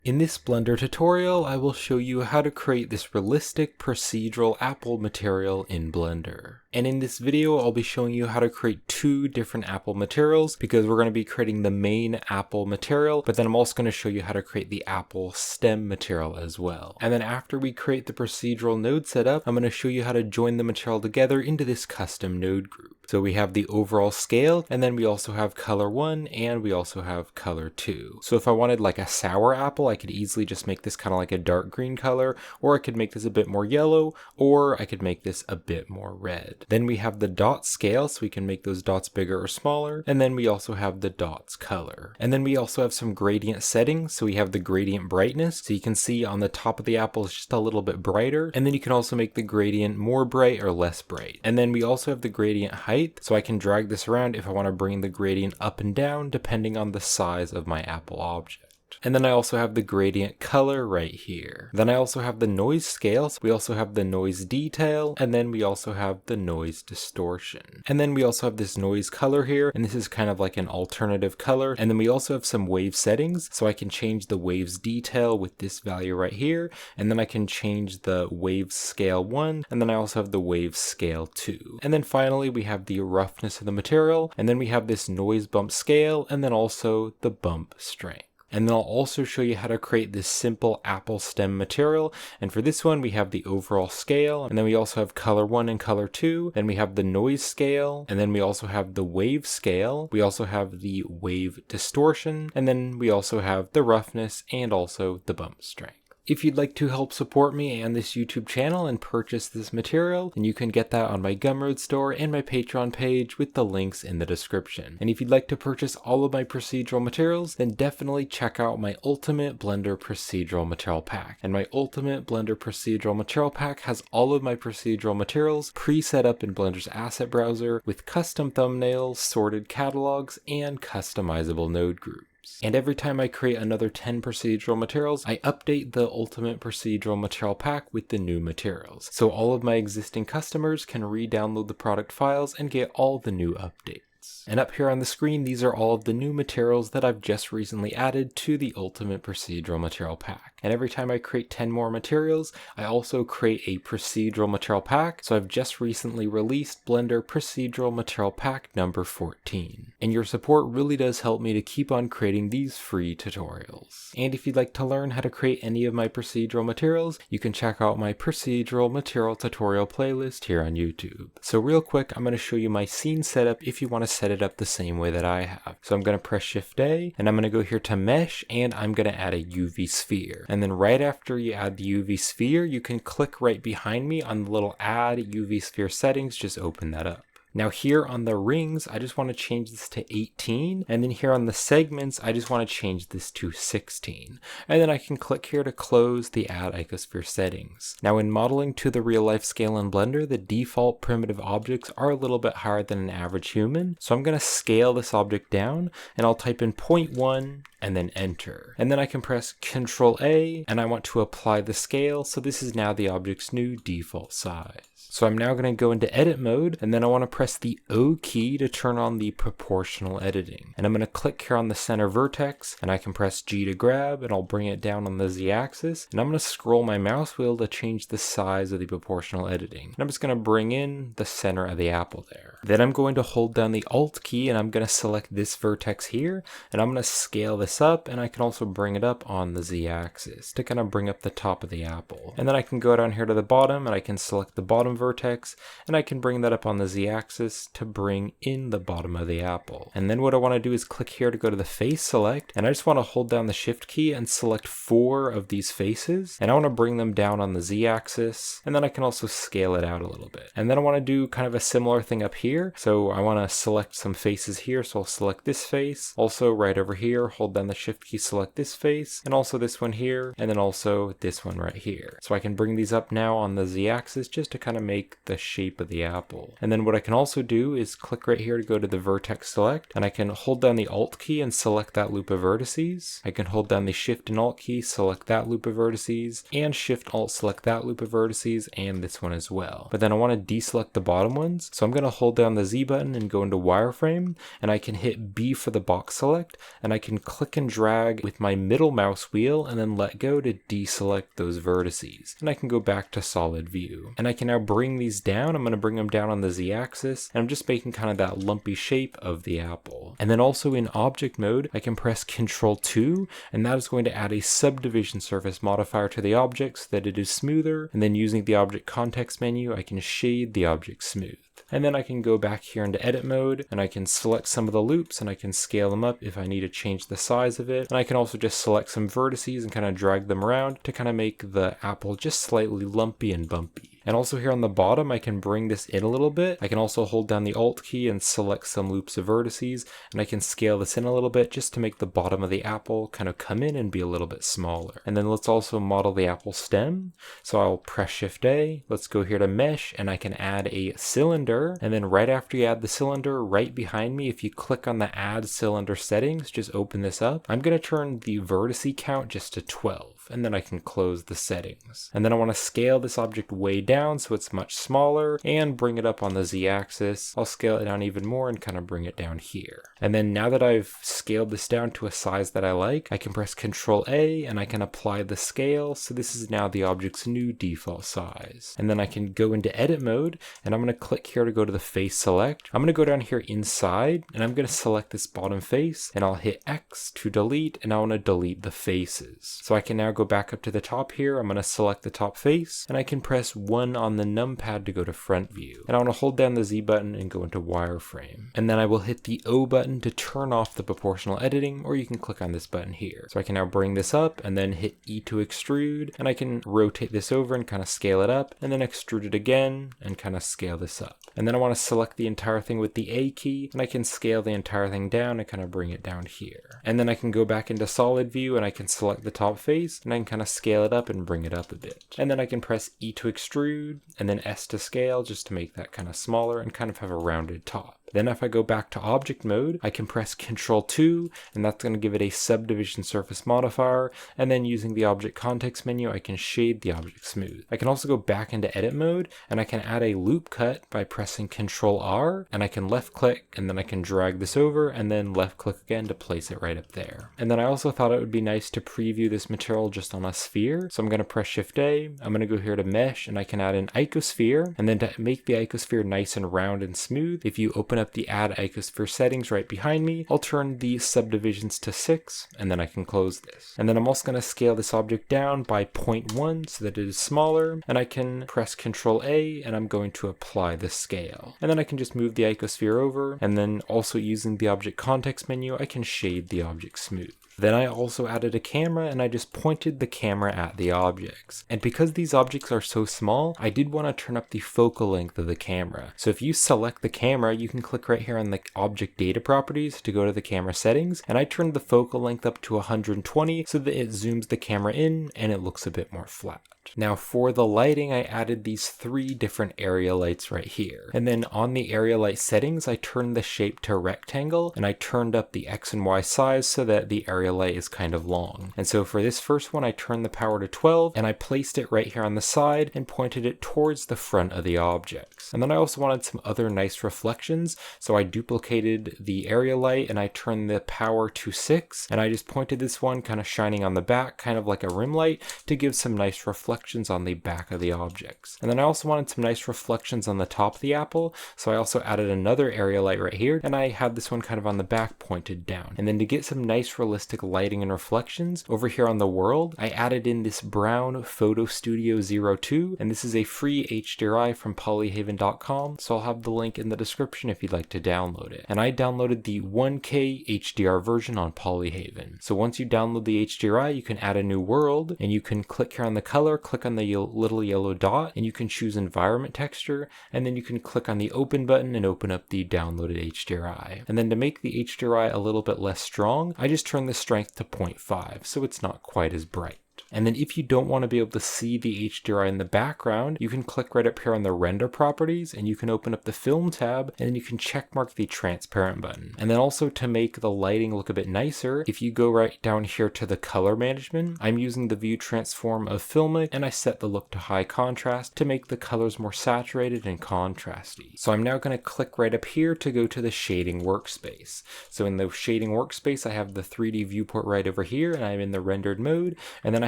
In this Blender tutorial, I will show you how to create this realistic procedural apple material in Blender. And in this video, I'll be showing you how to create two different apple materials because we're going to be creating the main apple material, but then I'm also going to show you how to create the apple stem material as well. And then after we create the procedural node setup, I'm going to show you how to join the material together into this custom node group. So we have the overall scale, and then we also have color 1, and we also have color 2. So if I wanted like a sour apple, I could easily just make this kind of like a dark green color, or I could make this a bit more yellow, or I could make this a bit more red. Then we have the dot scale, so we can make those dots bigger or smaller, and then we also have the dots color. And then we also have some gradient settings, so we have the gradient brightness, so you can see on the top of the apple is just a little bit brighter, and then you can also make the gradient more bright or less bright. And then we also have the gradient height, so I can drag this around if I want to bring the gradient up and down depending on the size of my apple object. And then I also have the gradient color right here. Then I also have the noise scale, so we also have the noise detail, and then we also have the noise distortion. And then we also have this noise color here, and this is kind of like an alternative color. And then we also have some wave settings, so I can change the waves detail with this value right here, and then I can change the wave scale 1, and then I also have the wave scale 2. And then finally we have the roughness of the material, and then we have this noise bump scale, and then also the bump strength. And then I'll also show you how to create this simple apple stem material. And for this one, we have the overall scale, and then we also have color 1 and color 2. Then we have the noise scale, and then we also have the wave scale. We also have the wave distortion, and then we also have the roughness and also the bump strength. If you'd like to help support me and this YouTube channel and purchase this material, then you can get that on my Gumroad store and my Patreon page with the links in the description. And if you'd like to purchase all of my procedural materials, then definitely check out my Ultimate Blender Procedural Material Pack. And my Ultimate Blender Procedural Material Pack has all of my procedural materials pre-set up in Blender's asset browser with custom thumbnails, sorted catalogs, and customizable node groups. And every time I create another 10 procedural materials, I update the Ultimate Procedural Material Pack with the new materials. So all of my existing customers can re-download the product files and get all the new updates. And up here on the screen, these are all of the new materials that I've just recently added to the Ultimate Procedural Material Pack. And every time I create 10 more materials, I also create a procedural material pack. So I've just recently released Blender Procedural Material Pack number 14. And your support really does help me to keep on creating these free tutorials. And if you'd like to learn how to create any of my procedural materials, you can check out my procedural material tutorial playlist here on YouTube. So real quick, I'm going to show you my scene setup if you want to set it up the same way that I have. So I'm going to press Shift A, and I'm going to go here to Mesh, and I'm going to add a UV sphere. And then right after you add the UV sphere, you can click right behind me on the little Add UV Sphere settings, just open that up. Now here on the rings, I just want to change this to 18, and then here on the segments, I just want to change this to 16. And then I can click here to close the Add Icosphere settings. Now in modeling to the real life scale in Blender, the default primitive objects are a little bit higher than an average human, so I'm going to scale this object down, and I'll type in 0.1, and then enter. And then I can press Ctrl A, and I want to apply the scale, so this is now the object's new default size. So I'm now going to go into edit mode, and then I want to press the O key to turn on the proportional editing. And I'm going to click here on the center vertex, and I can press G to grab, and I'll bring it down on the Z axis. And I'm going to scroll my mouse wheel to change the size of the proportional editing. And I'm just going to bring in the center of the apple there. Then I'm going to hold down the Alt key, and I'm going to select this vertex here, and I'm going to scale this up, and I can also bring it up on the Z axis to kind of bring up the top of the apple. And then I can go down here to the bottom, and I can select the bottom vertex, and I can bring that up on the Z axis to bring in the bottom of the apple. And then what I want to do is click here to go to the face select, and I just want to hold down the Shift key and select 4 of these faces, and I want to bring them down on the Z axis, and then I can also scale it out a little bit. And then I want to do kind of a similar thing up here, so I want to select some faces here, so I'll select this face, also right over here, hold down the Shift key, select this face, and also this one here, and then also this one right here. So I can bring these up now on the Z axis just to kind of make the shape of the apple. And then what I can also do is click right here to go to the vertex select, and I can hold down the Alt key and select that loop of vertices. I can hold down the Shift and Alt key, select that loop of vertices, and Shift Alt select that loop of vertices, and this one as well. But then I want to deselect the bottom ones, so I'm going to hold down the Z button and go into wireframe, and I can hit B for the box select, and I can click and drag with my middle mouse wheel and then let go to deselect those vertices. And I can go back to solid view. And I can now bring these down. I'm going to bring them down on the Z axis, and I'm just making kind of that lumpy shape of the apple. And then also in object mode, I can press Ctrl 2, and that is going to add a subdivision surface modifier to the object so that it is smoother. And then using the object context menu, I can shade the object smooth. And then I can go back here into edit mode, and I can select some of the loops and I can scale them up if I need to change the size of it. And I can also just select some vertices and kind of drag them around to kind of make the apple just slightly lumpy and bumpy. And also here on the bottom, I can bring this in a little bit. I can also hold down the Alt key and select some loops of vertices, and I can scale this in a little bit just to make the bottom of the apple kind of come in and be a little bit smaller. And then let's also model the apple stem. So I'll press Shift A, let's go here to mesh, and I can add a cylinder. And then right after you add the cylinder, right behind me, if you click on the add cylinder settings, just open this up. I'm going to turn the vertice count just to 12, and then I can close the settings. And then I want to scale this object way down so it's much smaller and bring it up on the Z axis. I'll scale it down even more and kind of bring it down here. And then now that I've scaled this down to a size that I like, I can press Ctrl A and I can apply the scale. So this is now the object's new default size. And then I can go into edit mode, and I'm going to click here to go to the face select. I'm going to go down here inside, and I'm going to select this bottom face, and I'll hit X to delete, and I want to delete the faces. So I can now go back up to the top here. I'm going to select the top face, and I can press 1 on the numpad to go to front view. And I want to hold down the Z button and go into wireframe. And then I will hit the O button to turn off the proportional editing, or you can click on this button here. So I can now bring this up and then hit E to extrude, and I can rotate this over and kind of scale it up, and then extrude it again and kind of scale this up. And then I want to select the entire thing with the A key, and I can scale the entire thing down and kind of bring it down here. And then I can go back into solid view, and I can select the top face, and I can kind of scale it up and bring it up a bit. And then I can press E to extrude, and then S to scale just to make that kind of smaller and kind of have a rounded top. Then if I go back to object mode, I can press Ctrl 2, and that's going to give it a subdivision surface modifier, and then using the object context menu, I can shade the object smooth. I can also go back into edit mode, and I can add a loop cut by pressing Ctrl R, and I can left click, and then I can drag this over, and then left click again to place it right up there. And then I also thought it would be nice to preview this material just on a sphere, so I'm going to press Shift A, I'm going to go here to mesh, and I can add an icosphere, and then to make the icosphere nice and round and smooth, if you open up the add icosphere settings right behind me, I'll turn the subdivisions to 6, and then I can close this. And then I'm also going to scale this object down by 0.1 so that it is smaller, and I can press Ctrl A, and I'm going to apply the scale. And then I can just move the icosphere over, and then also using the object context menu, I can shade the object smooth. Then I also added a camera, and I just pointed the camera at the objects. And because these objects are so small, I did want to turn up the focal length of the camera. So if you select the camera, you can click right here on the object data properties to go to the camera settings, and I turned the focal length up to 120 so that it zooms the camera in and it looks a bit more flat. Now for the lighting, I added these 3 different area lights right here. And then on the area light settings, I turned the shape to rectangle, and I turned up the X and Y size so that the area light is kind of long. And so for this first one, I turned the power to 12, and I placed it right here on the side and pointed it towards the front of the objects. And then I also wanted some other nice reflections, so I duplicated the area light and I turned the power to 6, and I just pointed this one kind of shining on the back, kind of like a rim light, to give some nice reflections on the back of the objects. And then I also wanted some nice reflections on the top of the apple, so I also added another area light right here, and I had this one kind of on the back pointed down. And then to get some nice realistic lighting and reflections, over here on the world, I added in this brown Photo Studio 02, and this is a free HDRI from polyhaven.com, so I'll have the link in the description if you'd like to download it. And I downloaded the 1K HDR version on Polyhaven. So once you download the HDRI, you can add a new world, and you can click here on the color, click on the little yellow dot, and you can choose environment texture, and then you can click on the open button and open up the downloaded HDRI. And then to make the HDRI a little bit less strong, I just turn the strength to 0.5, so it's not quite as bright. And then if you don't want to be able to see the HDRI in the background, you can click right up here on the render properties and you can open up the film tab and then you can check mark the transparent button. And then also to make the lighting look a bit nicer, if you go right down here to the color management, I'm using the view transform of Filmic and I set the look to high contrast to make the colors more saturated and contrasty. So I'm now going to click right up here to go to the shading workspace. So in the shading workspace, I have the 3D viewport right over here and I'm in the rendered mode, and then I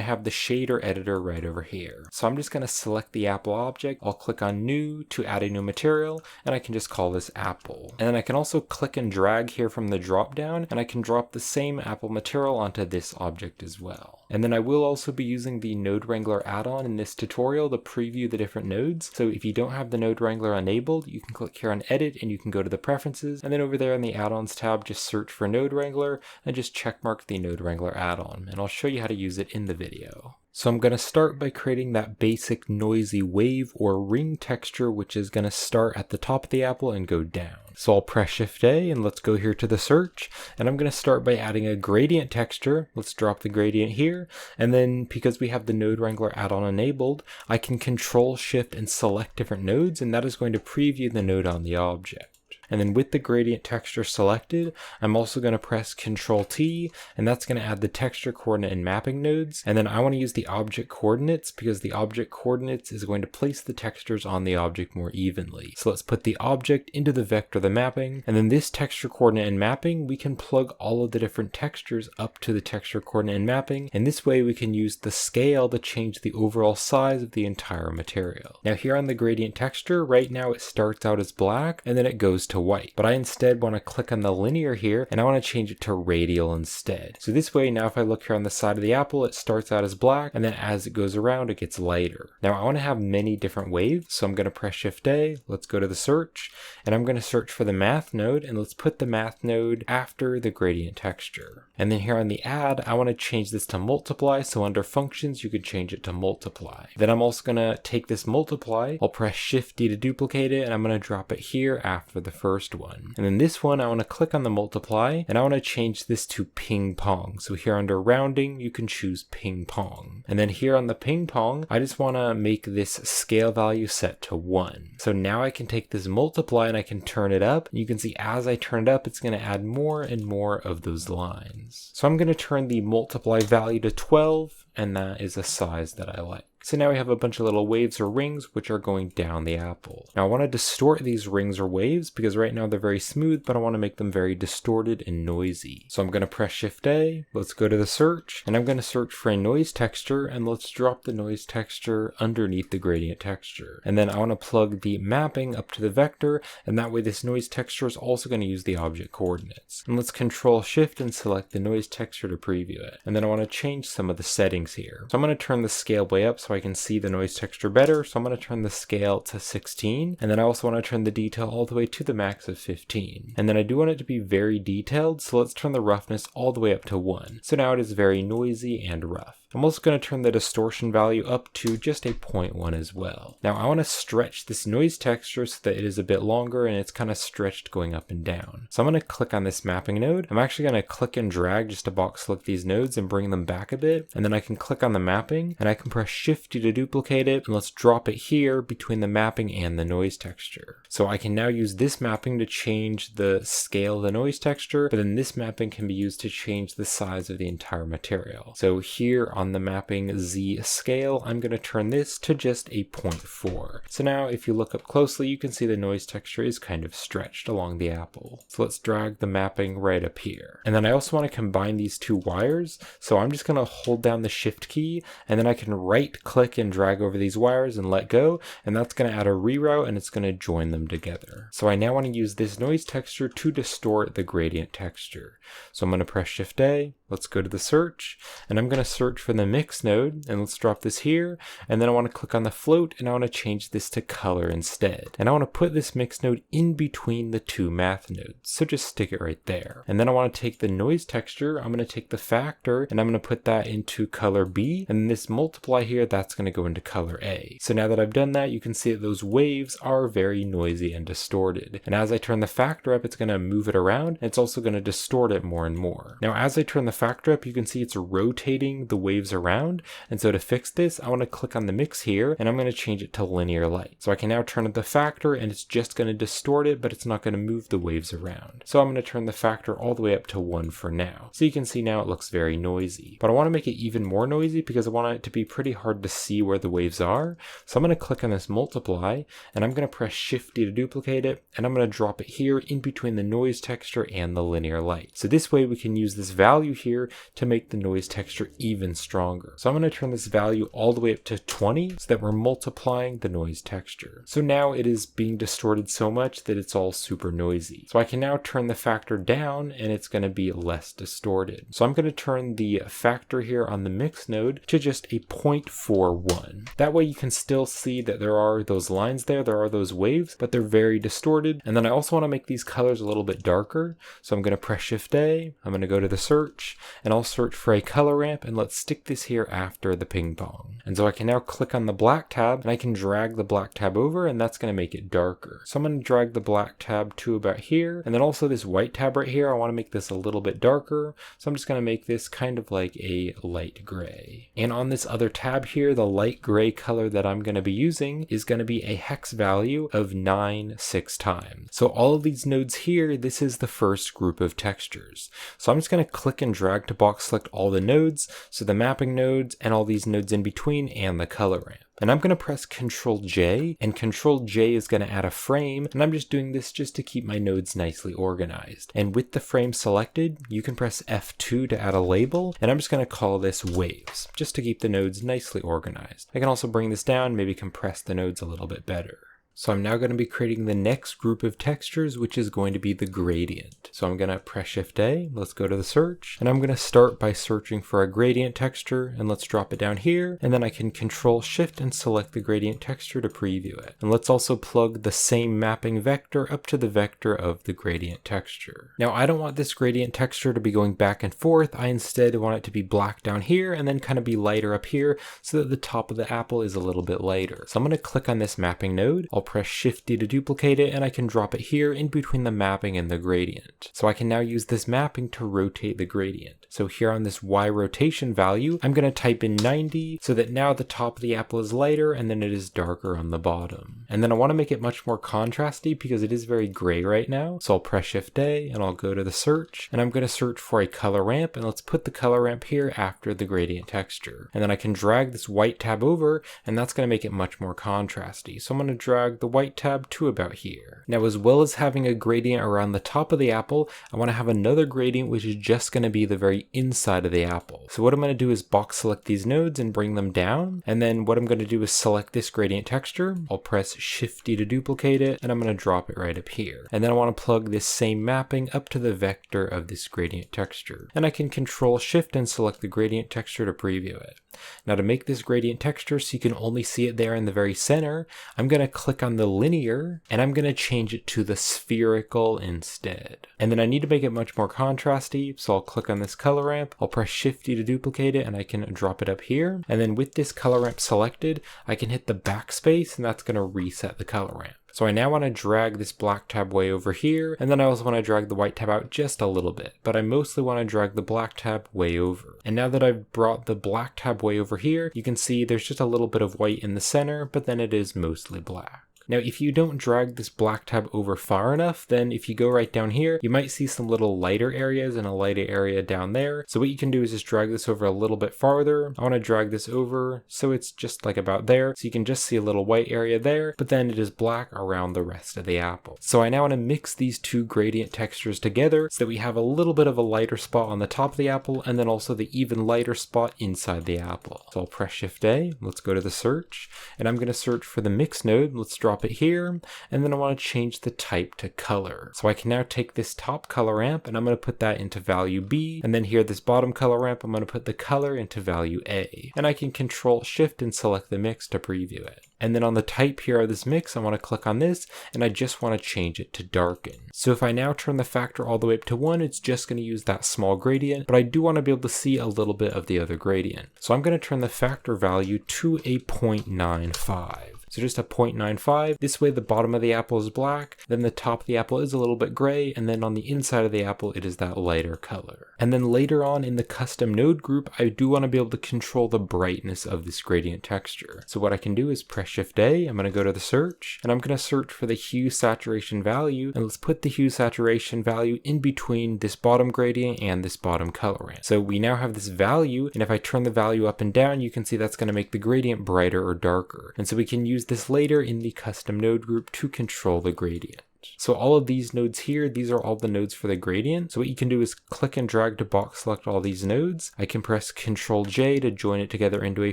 have the shader editor right over here. So I'm just going to select the Apple object. I'll click on new to add a new material and I can just call this Apple. And then I can also click and drag here from the drop down and I can drop the same Apple material onto this object as well. And then I will also be using the Node Wrangler add-on in this tutorial to preview the different nodes. So if you don't have the Node Wrangler enabled, you can click here on edit and you can go to the preferences, and then over there in the add-ons tab just search for Node Wrangler and just checkmark the Node Wrangler add-on, and I'll show you how to use it in the video. So I'm going to start by creating that basic noisy wave or ring texture, which is going to start at the top of the apple and go down. So I'll press Shift A and let's go here to the search, and I'm going to start by adding a gradient texture. Let's drop the gradient here, and then because we have the Node Wrangler add-on enabled, I can Control Shift and select different nodes, and that is going to preview the node on the object. And then with the gradient texture selected, I'm also going to press Control T, and that's going to add the texture coordinate and mapping nodes. And then I want to use the object coordinates because the object coordinates is going to place the textures on the object more evenly. So let's put the object into the vector of the mapping, and then this texture coordinate and mapping, we can plug all of the different textures up to the texture coordinate and mapping, and this way we can use the scale to change the overall size of the entire material. Now here on the gradient texture, right now it starts out as black and then it goes to white, but I instead want to click on the linear here and I want to change it to radial instead. So this way now if I look here on the side of the apple, it starts out as black and then as it goes around it gets lighter. Now I want to have many different waves, so I'm going to press Shift A, let's go to the search, and I'm going to search for the math node, and let's put the math node after the gradient texture. And then here on the add, I want to change this to multiply, so under functions you could change it to multiply. Then I'm also going to take this multiply, I'll press Shift D to duplicate it, and I'm going to drop it here after the first one. And then this one I want to click on the multiply and I want to change this to ping pong. So here under rounding you can choose ping pong. And then here on the ping pong I just want to make this scale value set to 1. So now I can take this multiply and I can turn it up. You can see as I turn it up it's going to add more and more of those lines. So I'm going to turn the multiply value to 12, and that is a size that I like. So now we have a bunch of little waves or rings which are going down the apple. Now I want to distort these rings or waves because right now they're very smooth, but I want to make them very distorted and noisy. So I'm going to press Shift A, let's go to the search, and I'm going to search for a noise texture, and let's drop the noise texture underneath the gradient texture. And then I want to plug the mapping up to the vector, and that way this noise texture is also going to use the object coordinates. And let's Control Shift and select the noise texture to preview it. And then I want to change some of the settings here. So I'm going to turn the scale way up so I can see the noise texture better. So I'm going to turn the scale to 16, and then I also want to turn the detail all the way to the max of 15. And then I do want it to be very detailed, so let's turn the roughness all the way up to 1. So now it is very noisy and rough. I'm also going to turn the distortion value up to just a 0.1 as well. Now I want to stretch this noise texture so that it is a bit longer and it's kind of stretched going up and down. So I'm going to click on this mapping node. I'm actually going to click and drag just to box select these nodes and bring them back a bit. And then I can click on the mapping and I can press Shift D to duplicate it, and let's drop it here between the mapping and the noise texture. So I can now use this mapping to change the scale of the noise texture, but then this mapping can be used to change the size of the entire material. So here on the mapping Z scale, I'm going to turn this to just a 0.4. So now if you look up closely, you can see the noise texture is kind of stretched along the apple. So let's drag the mapping right up here. And then I also want to combine these two wires. So I'm just going to hold down the Shift key, and then I can right click and drag over these wires and let go. And that's going to add a reroute and it's going to join them together. So I now want to use this noise texture to distort the gradient texture. So I'm going to press Shift A, let's go to the search, and I'm going to search for the mix node, and let's drop this here, and then I want to click on the float and I want to change this to color instead. And I want to put this mix node in between the two math nodes, so just stick it right there. And then I want to take the noise texture, I'm going to take the factor and I'm going to put that into color B, and this multiply here, that's going to go into color A. So now that I've done that, you can see that those waves are very noisy and distorted. And as I turn the factor up, it's going to move it around. And it's also going to distort it more and more. Now, as I turn the factor up, you can see it's rotating the waves around. And so to fix this, I want to click on the mix here, and I'm going to change it to linear light. So I can now turn up the factor, and it's just going to distort it, but it's not going to move the waves around. So I'm going to turn the factor all the way up to 1 for now. So you can see now it looks very noisy. But I want to make it even more noisy because I want it to be pretty hard to see where the waves are. So I'm going to click on this multiply, and I'm going to press Shift D to duplicate it, and I'm going to drop it here in between the noise texture and the linear light. So this way we can use this value here to make the noise texture even stronger. So I'm going to turn this value all the way up to 20 so that we're multiplying the noise texture. So now it is being distorted so much that it's all super noisy. So I can now turn the factor down, and it's going to be less distorted. So I'm going to turn the factor here on the mix node to just a 0.41. That way you can still see that there are those lines there are those waves, but they're very distorted. And then I also want to make these colors a little bit darker. So I'm going to press Shift A, I'm going to go to the search, and I'll search for a color ramp, and let's stick this here after the ping pong. And so I can now click on the black tab, and I can drag the black tab over, and that's going to make it darker. So I'm going to drag the black tab to about here, and then also this white tab right here, I want to make this a little bit darker. So I'm just going to make this kind of like a light gray. And on this other tab here, the light gray color that I'm going to be using is going to be a hex value of 9 6 times. So all of these nodes here, this is the first group of textures. So I'm just going to click and drag to box select all the nodes, so the mapping nodes and all these nodes in between and the color ramp. And I'm going to press Ctrl J, and Ctrl J is going to add a frame, and I'm just doing this just to keep my nodes nicely organized. And with the frame selected, you can press F2 to add a label, and I'm just going to call this waves, just to keep the nodes nicely organized. I can also bring this down, maybe compress the nodes a little bit better. So I'm now going to be creating the next group of textures, which is going to be the gradient. So I'm going to press Shift A, let's go to the search, and I'm going to start by searching for a gradient texture, and let's drop it down here, and then I can Control Shift and select the gradient texture to preview it. And let's also plug the same mapping vector up to the vector of the gradient texture. Now I don't want this gradient texture to be going back and forth, I instead want it to be black down here and then kind of be lighter up here so that the top of the apple is a little bit lighter. So I'm going to click on this mapping node, I'll press Shift D to duplicate it, and I can drop it here in between the mapping and the gradient. So I can now use this mapping to rotate the gradient. So here on this Y rotation value, I'm going to type in 90 so that now the top of the apple is lighter and then it is darker on the bottom. And then I want to make it much more contrasty because it is very gray right now. So I'll press Shift A and I'll go to the search, and I'm going to search for a color ramp, and let's put the color ramp here after the gradient texture. And then I can drag this white tab over, and that's going to make it much more contrasty. So I'm going to drag the white tab to about here. Now, as well as having a gradient around the top of the apple, I want to have another gradient which is just going to be the very inside of the apple. So what I'm going to do is box select these nodes and bring them down, and then what I'm going to do is select this gradient texture. I'll press Shift D to duplicate it, and I'm going to drop it right up here. And then I want to plug this same mapping up to the vector of this gradient texture. And I can Control Shift and select the gradient texture to preview it. Now to make this gradient texture so you can only see it there in the very center, I'm going to click on the linear, and I'm going to change it to the spherical instead. And then I need to make it much more contrasty, so I'll click on this color ramp, I'll press Shift D to duplicate it, and I can drop it up here. And then with this color ramp selected, I can hit the backspace, and that's going to reset the color ramp. So I now want to drag this black tab way over here, and then I also want to drag the white tab out just a little bit, but I mostly want to drag the black tab way over. And now that I've brought the black tab way over here, you can see there's just a little bit of white in the center, but then it is mostly black. Now, if you don't drag this black tab over far enough, then if you go right down here, you might see some little lighter areas and a lighter area down there. So what you can do is just drag this over a little bit farther. I want to drag this over so it's just like about there. So you can just see a little white area there, but then it is black around the rest of the apple. So I now want to mix these two gradient textures together so that we have a little bit of a lighter spot on the top of the apple and then also the even lighter spot inside the apple. So I'll press Shift A, let's go to the search, and I'm going to search for the mix node. Let's drop drop it here, and then I want to change the type to color. So I can now take this top color ramp and I'm going to put that into value B, and then here this bottom color ramp, I'm going to put the color into value A, and I can control shift and select the mix to preview it. And then on the type here of this mix, I want to click on this and I just want to change it to darken. So if I now turn the factor all the way up to 1, it's just going to use that small gradient, but I do want to be able to see a little bit of the other gradient. So I'm going to turn the factor value to a 0.95. So just a 0.95. This way the bottom of the apple is black, then the top of the apple is a little bit gray, and then on the inside of the apple it is that lighter color. And then later on in the custom node group, I do want to be able to control the brightness of this gradient texture. So what I can do is press Shift A, I'm going to go to the search, and I'm going to search for the hue saturation value, and let's put the hue saturation value in between this bottom gradient and this bottom color ramp. So we now have this value, and if I turn the value up and down, you can see that's going to make the gradient brighter or darker. And so we can use this later in the custom node group to control the gradient. So all of these nodes here, these are all the nodes for the gradient. So what you can do is click and drag to box select all these nodes. I can press Ctrl J to join it together into a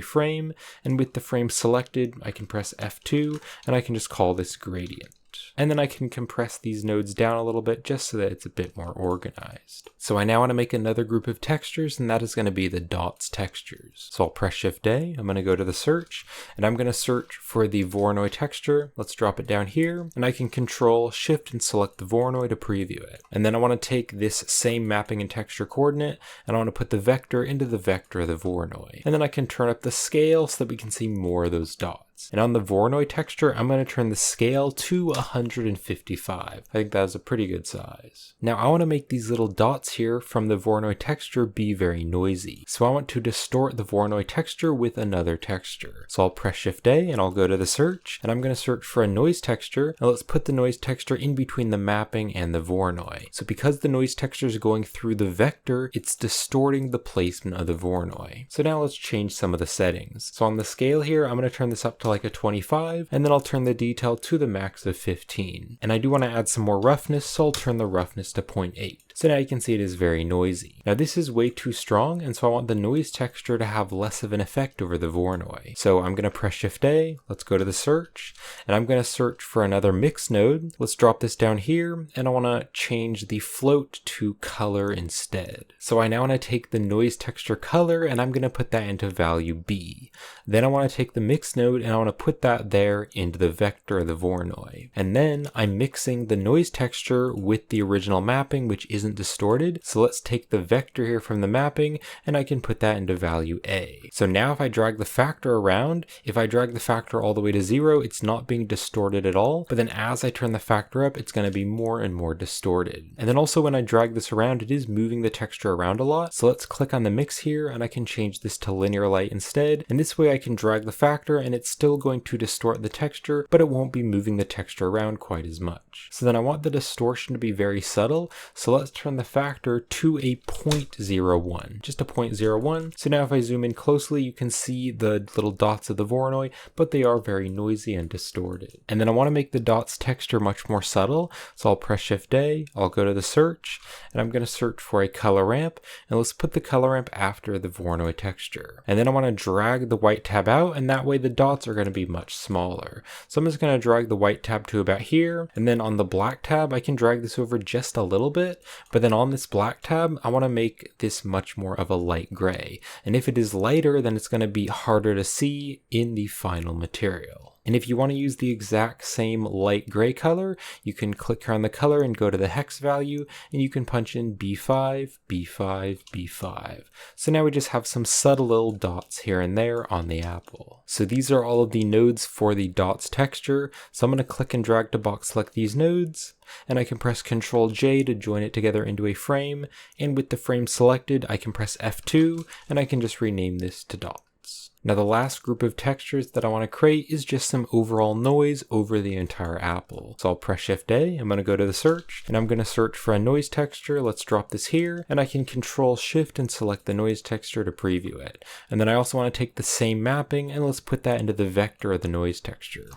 frame. And with the frame selected, I can press F2 and I can just call this gradient. And then I can compress these nodes down a little bit just so that it's a bit more organized. So I now want to make another group of textures, and that is going to be the dots textures. So I'll press Shift A, I'm going to go to the search, and I'm going to search for the Voronoi texture. Let's drop it down here, and I can Control Shift and select the Voronoi to preview it. And then I want to take this same mapping and texture coordinate, and I want to put the vector into the vector of the Voronoi. And then I can turn up the scale so that we can see more of those dots. And on the Voronoi texture, I'm going to turn the scale to 155. I think that's a pretty good size. Now I want to make these little dots here from the Voronoi texture be very noisy. So I want to distort the Voronoi texture with another texture. So I'll press Shift A and I'll go to the search, and I'm going to search for a noise texture. Now let's put the noise texture in between the mapping and the Voronoi. So because the noise texture is going through the vector, it's distorting the placement of the Voronoi. So now let's change some of the settings. So on the scale here, I'm going to turn this up to like a 25, and then I'll turn the detail to the max of 15. And I do want to add some more roughness, so I'll turn the roughness to 0.8. So now you can see it is very noisy. Now this is way too strong, and so I want the noise texture to have less of an effect over the Voronoi. So I'm going to press Shift A, let's go to the search, and I'm going to search for another mix node. Let's drop this down here, and I want to change the float to color instead. So I now want to take the noise texture color, and I'm going to put that into value B. Then I want to take the mix node, and I want to put that there into the vector of the Voronoi. And then I'm mixing the noise texture with the original mapping, which isn't distorted. So let's take the vector here from the mapping, and I can put that into value A. So now if I drag the factor around, if I drag the factor all the way to 0, it's not being distorted at all. But then as I turn the factor up, it's going to be more and more distorted. And then also when I drag this around, it is moving the texture around a lot. So let's click on the mix here, and I can change this to linear light instead. And this way I can drag the factor, and it's still going to distort the texture, but it won't be moving the texture around quite as much. So then I want the distortion to be very subtle. So let's turn the factor to a 0.01, just a 0.01. So now if I zoom in closely, you can see the little dots of the Voronoi, but they are very noisy and distorted. And then I want to make the dots texture much more subtle. So I'll press Shift A, I'll go to the search, and I'm going to search for a color ramp, and let's put the color ramp after the Voronoi texture. And then I want to drag the white tab out, and that way the dots are going to be much smaller. So I'm just going to drag the white tab to about here, and then on the black tab, I can drag this over just a little bit, but then on this black tab, I want to make this much more of a light gray. And if it is lighter, then it's going to be harder to see in the final material. And if you want to use the exact same light gray color, you can click here on the color and go to the hex value, and you can punch in B5, B5, B5. So now we just have some subtle little dots here and there on the apple. So these are all of the nodes for the dots texture. So I'm going to click and drag to box select these nodes, and I can press Ctrl J to join it together into a frame. And with the frame selected, I can press F2, and I can just rename this to dots. Now the last group of textures that I want to create is just some overall noise over the entire apple. So I'll press Shift A, I'm going to go to the search, and I'm going to search for a noise texture. Let's drop this here, and I can Control Shift and select the noise texture to preview it. And then I also want to take the same mapping, and let's put that into the vector of the noise texture.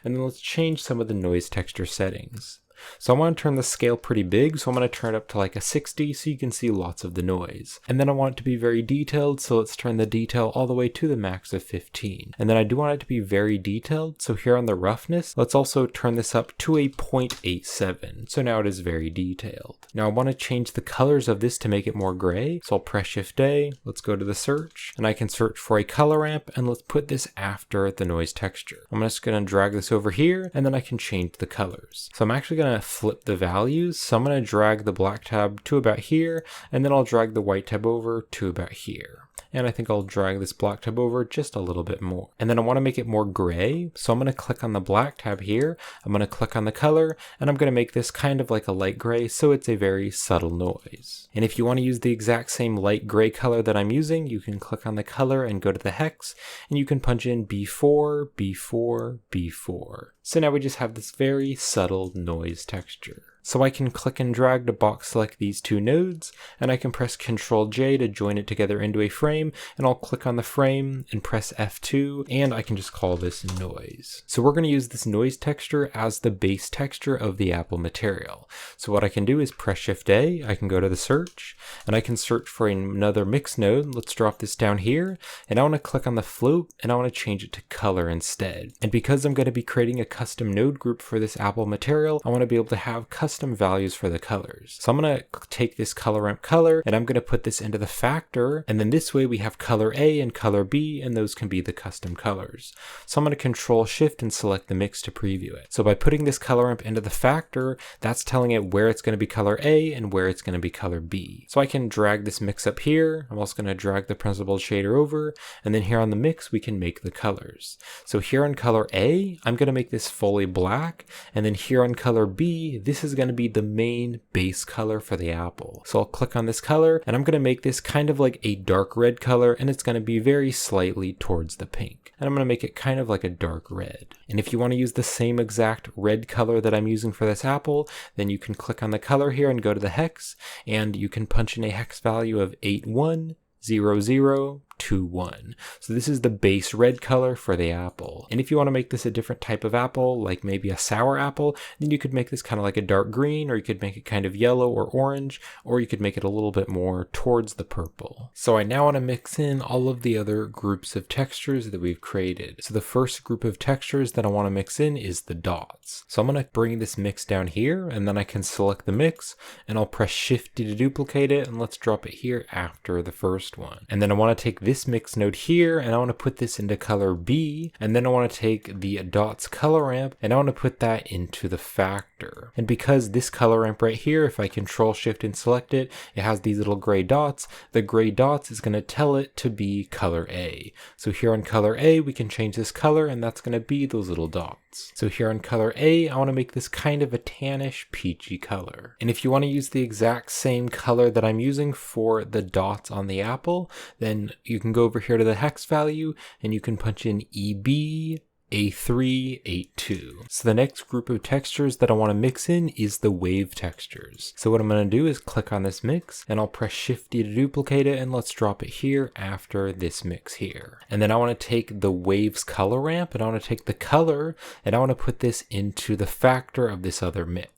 And then let's change some of the noise texture settings. So I want to turn the scale pretty big, so I'm going to turn it up to like a 60 so you can see lots of the noise. And then I want it to be very detailed, so let's turn the detail all the way to the max of 15. And then I do want it to be very detailed, so here on the roughness, let's also turn this up to a 0.87. So now it is very detailed. Now I want to change the colors of this to make it more gray, so I'll press Shift A, let's go to the search, and I can search for a color ramp, and let's put this after the noise texture. I'm just going to drag this over here, and then I can change the colors. So I'm actually going to flip the values, so I'm going to drag the black tab to about here, and then I'll drag the white tab over to about here. And I think I'll drag this black tab over just a little bit more. And then I want to make it more gray, so I'm going to click on the black tab here, I'm going to click on the color, and I'm going to make this kind of like a light gray, so it's a very subtle noise. And if you want to use the exact same light gray color that I'm using, you can click on the color and go to the hex, and you can punch in B4, B4, B4. So now we just have this very subtle noise texture. So I can click and drag to box select these two nodes, and I can press Ctrl J to join it together into a frame, and I'll click on the frame and press F2, and I can just call this noise. So we're going to use this noise texture as the base texture of the Apple material. So what I can do is press Shift A, I can go to the search, and I can search for another mix node. Let's drop this down here, and I want to click on the float, and I want to change it to color instead. And because I'm going to be creating a custom node group for this Apple material, I want to be able to have custom values for the colors. So I'm going to take this color ramp color, and I'm going to put this into the factor, and then this way we have color A and color B, and those can be the custom colors. So I'm going to Control Shift and select the mix to preview it. So by putting this color ramp into the factor, that's telling it where it's going to be color A and where it's going to be color B. So I can drag this mix up here. I'm also going to drag the principled shader over, and then here on the mix we can make the colors. So here on color A, I'm going to make this fully black, and then here on color B, this is going to be the main base color for the Apple. So I'll click on this color, and I'm going to make this kind of like a dark red color, and it's going to be very slightly towards the pink. And I'm going to make it kind of like a dark red. And if you want to use the same exact red color that I'm using for this Apple, then you can click on the color here and go to the hex, and you can punch in a hex value of 810021. So this is the base red color for the Apple. And if you want to make this a different type of apple, like maybe a sour apple, then you could make this kind of like a dark green, or you could make it kind of yellow or orange, or you could make it a little bit more towards the purple. So I now want to mix in all of the other groups of textures that we've created. So the first group of textures that I want to mix in is the dots. So I'm going to bring this mix down here, and then I can select the mix, and I'll press Shift D to duplicate it, and let's drop it here after the first one. And then I want to take this mix node here, and I want to put this into color B, and then I want to take the dots color ramp, and I want to put that into the factor. And because this color ramp right here, if I Control Shift and select it, it has these little gray dots. The gray dots is going to tell it to be color A. So here on color A, we can change this color, and that's going to be those little dots. So here on color A, I want to make this kind of a tannish peachy color. And if you want to use the exact same color that I'm using for the dots on the apple, then you can go over here to the hex value, and you can punch in EB A382. So the next group of textures that I want to mix in is the wave textures. So what I'm going to do is click on this mix, and I'll press Shift D to duplicate it, and let's drop it here after this mix here. And then I want to take the waves color ramp, and I want to take the color, and I want to put this into the factor of this other mix.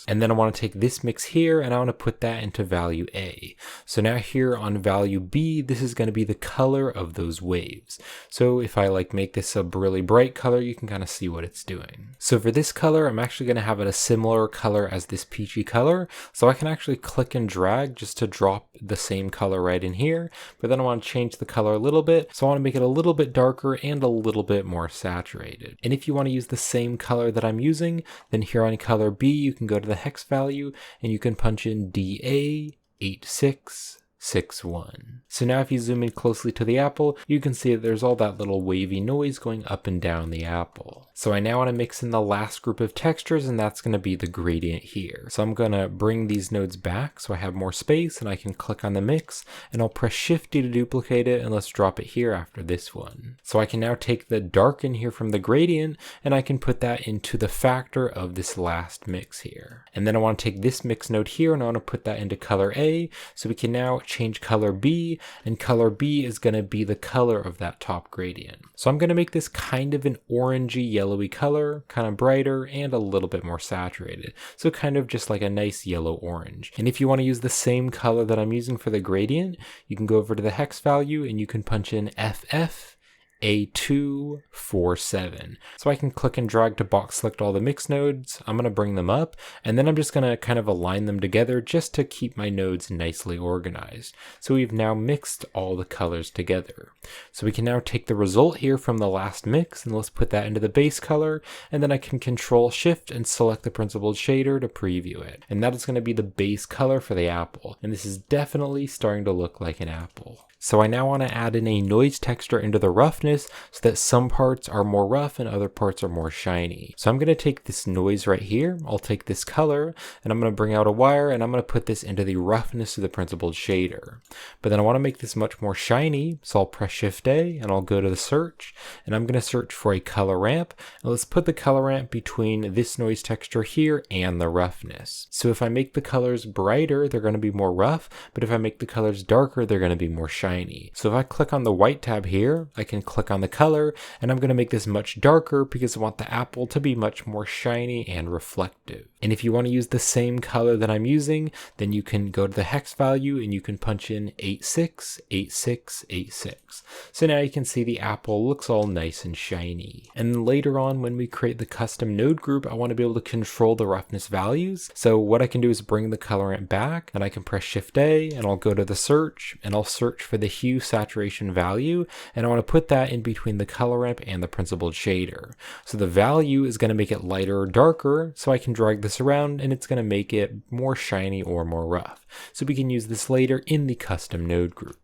And then I want to take this mix here, and I want to put that into value A. So now here on value B, this is going to be the color of those waves. So if I like make this a really bright color, you can kind of see what it's doing. So for this color, I'm actually going to have it a similar color as this peachy color. So I can actually click and drag just to drop the same color right in here. But then I want to change the color a little bit. So I want to make it a little bit darker and a little bit more saturated. And if you want to use the same color that I'm using, then here on color B, you can go to the hex value, and you can punch in DA8661. So now if you zoom in closely to the apple, you can see that there's all that little wavy noise going up and down the apple. So I now want to mix in the last group of textures, and that's going to be the gradient here. So I'm going to bring these nodes back so I have more space, and I can click on the mix, and I'll press Shift D to duplicate it, and let's drop it here after this one. So I can now take the darken here from the gradient, and I can put that into the factor of this last mix here. And then I want to take this mix node here, and I want to put that into color A, so we can now change color B, and color B is going to be the color of that top gradient. So I'm going to make this kind of an orangey yellowy color, kind of brighter, and a little bit more saturated. So kind of just like a nice yellow-orange. And if you want to use the same color that I'm using for the gradient, you can go over to the hex value and you can punch in FF A247. So I can click and drag to box select all the mix nodes. I'm going to bring them up, and then I'm just going to kind of align them together just to keep my nodes nicely organized. So we've now mixed all the colors together. So we can now take the result here from the last mix, and let's put that into the base color, and then I can Control Shift and select the principled shader to preview it. And that is going to be the base color for the apple. And this is definitely starting to look like an apple. So I now want to add in a noise texture into the roughness so that some parts are more rough and other parts are more shiny. So I'm going to take this noise right here, I'll take this color, and I'm going to bring out a wire and I'm going to put this into the roughness of the principled shader. But then I want to make this much more shiny, so I'll press Shift A and I'll go to the search, and I'm going to search for a color ramp, and let's put the color ramp between this noise texture here and the roughness. So if I make the colors brighter, they're going to be more rough, but if I make the colors darker, they're going to be more shiny. So if I click on the white tab here, I can click on the color, and I'm going to make this much darker because I want the apple to be much more shiny and reflective. And if you want to use the same color that I'm using, then you can go to the hex value and you can punch in 868686. So now you can see the apple looks all nice and shiny. And then later on, when we create the custom node group, I want to be able to control the roughness values. So what I can do is bring the color ramp back, and I can press Shift A and I'll go to the search, and I'll search for the hue saturation value, and I want to put that in between the color ramp and the principled shader. So the value is going to make it lighter or darker, so I can drag this around and it's going to make it more shiny or more rough. So we can use this later in the custom node group.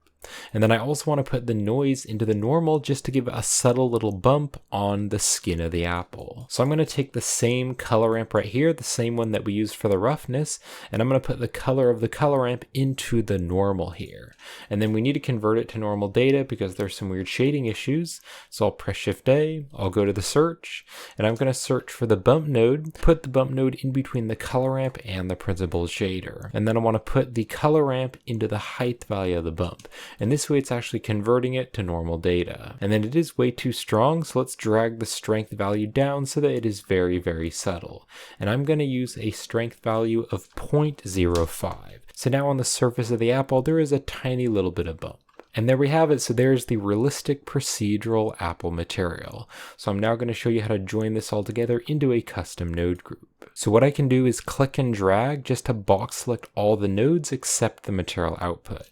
And then I also want to put the noise into the normal just to give a subtle little bump on the skin of the apple. So I'm going to take the same color ramp right here, the same one that we used for the roughness, and I'm going to put the color of the color ramp into the normal here. And then we need to convert it to normal data because there's some weird shading issues. So I'll press Shift A, I'll go to the search, and I'm going to search for the bump node, put the bump node in between the color ramp and the principled shader. And then I want to put the color ramp into the height value of the bump. And this way it's actually converting it to normal data. And then it is way too strong, so let's drag the strength value down so that it is very, very subtle. And I'm going to use a strength value of 0.05. So now on the surface of the apple, there is a tiny little bit of bump. And there we have it. So there's the realistic procedural apple material. So I'm now going to show you how to join this all together into a custom node group. So what I can do is click and drag just to box select all the nodes except the material output.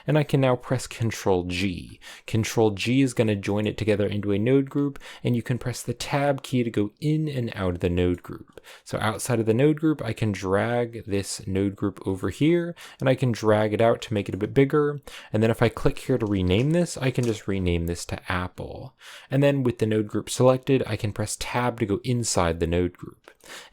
And I can now press Ctrl G. Ctrl G is going to join it together into a node group, and you can press the tab key to go in and out of the node group. So outside of the node group, I can drag this node group over here, and I can drag it out to make it a bit bigger. And then if I click here to rename this, I can just rename this to Apple. And then with the node group selected, I can press tab to go inside the node group.